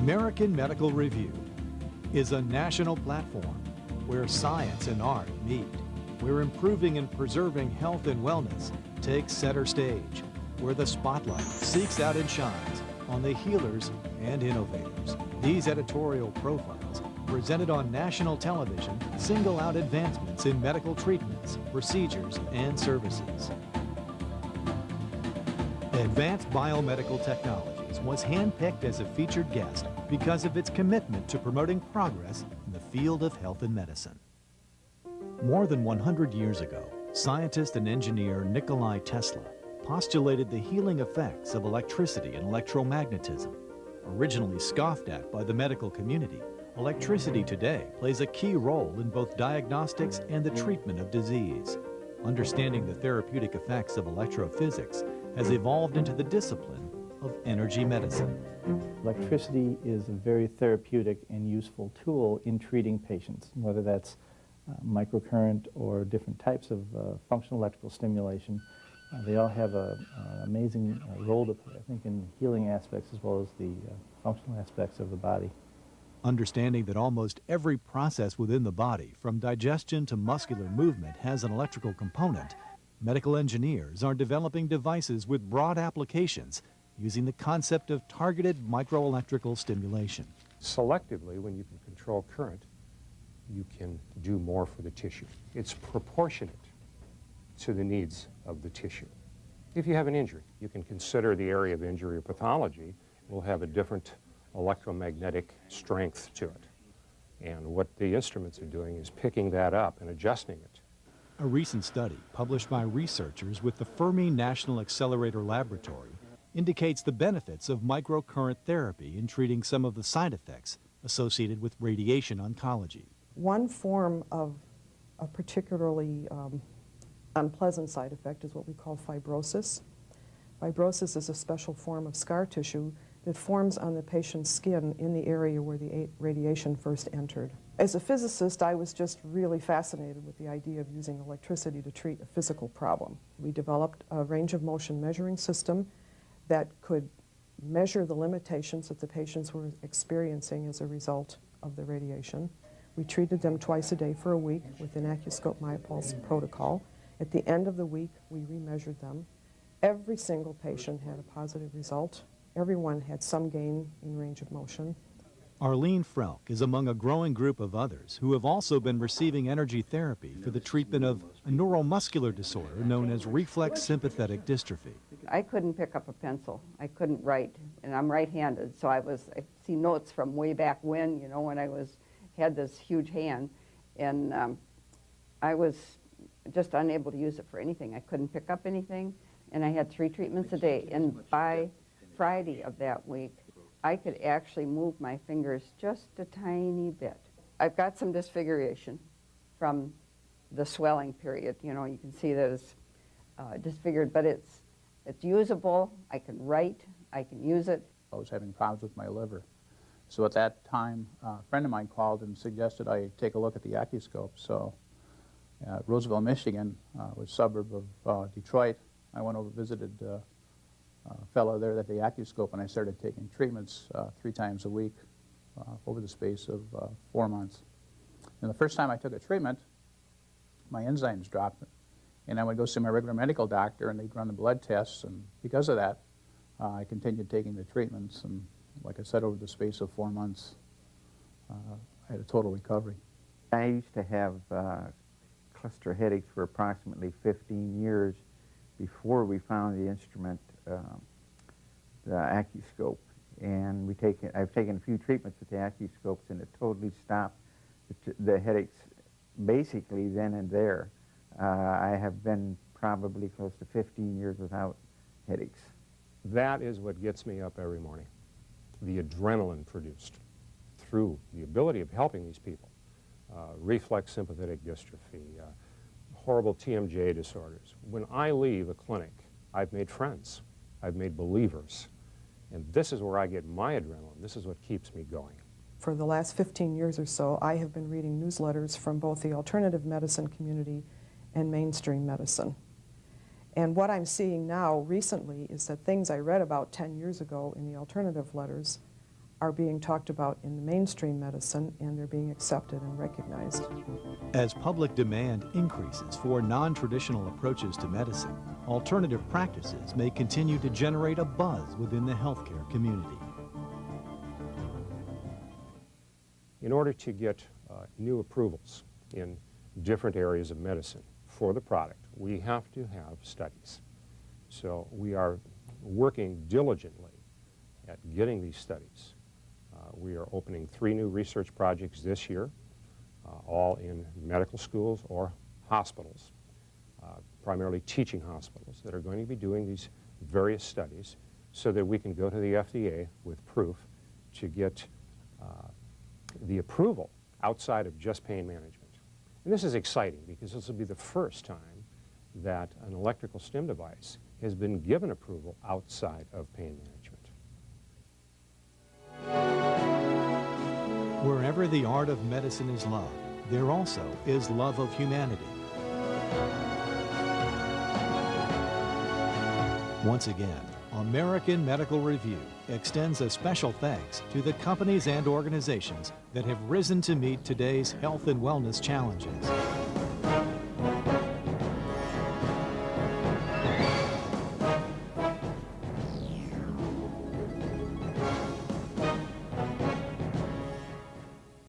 American Medical Review is a national platform where science and art meet, where improving and preserving health and wellness takes center stage, where the spotlight seeks out and shines on the healers and innovators. These editorial profiles, presented on national television, single out advancements in medical treatments, procedures, and services. Advanced Biomedical Technologies was handpicked as a featured guest because of its commitment to promoting progress in the field of health and medicine. More than 100 years ago, scientist and engineer Nikola Tesla postulated the healing effects of electricity and electromagnetism. Originally scoffed at by the medical community, electricity today plays a key role in both diagnostics and the treatment of disease. Understanding the therapeutic effects of electrophysics has evolved into the discipline of energy medicine. Electricity is a very therapeutic and useful tool in treating patients, whether that's microcurrent or different types of functional electrical stimulation. They all have an amazing role to play, I think, in healing aspects as well as the functional aspects of the body. Understanding that almost every process within the body, from digestion to muscular movement, has an electrical component, medical engineers are developing devices with broad applications using the concept of targeted microelectrical stimulation. Selectively, when you can control current, you can do more for the tissue. It's proportionate to the needs of the tissue. If you have an injury, you can consider the area of injury or pathology will have a different electromagnetic strength to it. And what the instruments are doing is picking that up and adjusting it. A recent study published by researchers with the Fermi National Accelerator Laboratory indicates the benefits of microcurrent therapy in treating some of the side effects associated with radiation oncology. One form of a particularly unpleasant side effect is what we call fibrosis. Fibrosis is a special form of scar tissue that forms on the patient's skin in the area where the radiation first entered. As a physicist, I was just really fascinated with the idea of using electricity to treat a physical problem. We developed a range of motion measuring system that could measure the limitations that the patients were experiencing as a result of the radiation. We treated them twice a day for a week with an Acuscope MyPulse protocol. At the end of the week, we remeasured them. Every single patient had a positive result. Everyone had some gain in range of motion. Arlene Frelk is among a growing group of others who have also been receiving energy therapy for the treatment of a neuromuscular disorder known as reflex sympathetic dystrophy. I couldn't pick up a pencil. I couldn't write, and I'm right-handed, so I see notes from way back when, you know, when I had this huge hand, and I was just unable to use it for anything. I couldn't pick up anything, and I had 3 treatments a day, and by Friday of that week, I could actually move my fingers just a tiny bit. I've got some disfiguration from the swelling period. You know, you can see that it's disfigured, but it's usable. I can write. I can use it. I was having problems with my liver. So at that time, a friend of mine called and suggested I take a look at the Acuscope. So Roosevelt, Michigan, was a suburb of Detroit. I went over and visited a fellow there at the Acuscope, and I started taking treatments 3 times a week over the space of 4 months. And the first time I took a treatment, my enzymes dropped, and I would go see my regular medical doctor, and they'd run the blood tests, and because of that, I continued taking the treatments, and like I said, over the space of 4 months, I had a total recovery. I used to have cluster headaches for approximately 15 years before we found the instrument, the Acuscope, and I've taken a few treatments with the Acuscopes, and it totally stopped the headaches basically then and there. I have been probably close to 15 years without headaches. That is what gets me up every morning. The adrenaline produced through the ability of helping these people. Reflex sympathetic dystrophy, horrible TMJ disorders. When I leave a clinic, I've made friends. I've made believers. And this is where I get my adrenaline. This is what keeps me going. For the last 15 years or so, I have been reading newsletters from both the alternative medicine community and mainstream medicine. And what I'm seeing now recently is that things I read about 10 years ago in the alternative letters are being talked about in the mainstream medicine, and they're being accepted and recognized. As public demand increases for non-traditional approaches to medicine, alternative practices may continue to generate a buzz within the healthcare community. In order to get new approvals in different areas of medicine for the product, we have to have studies. So we are working diligently at getting these studies. We are opening 3 new research projects this year, all in medical schools or hospitals, primarily teaching hospitals that are going to be doing these various studies so that we can go to the FDA with proof to get the approval outside of just pain management. And this is exciting because this will be the first time that an electrical stim device has been given approval outside of pain management. Wherever the art of medicine is loved, there also is love of humanity. Once again, American Medical Review extends a special thanks to the companies and organizations that have risen to meet today's health and wellness challenges.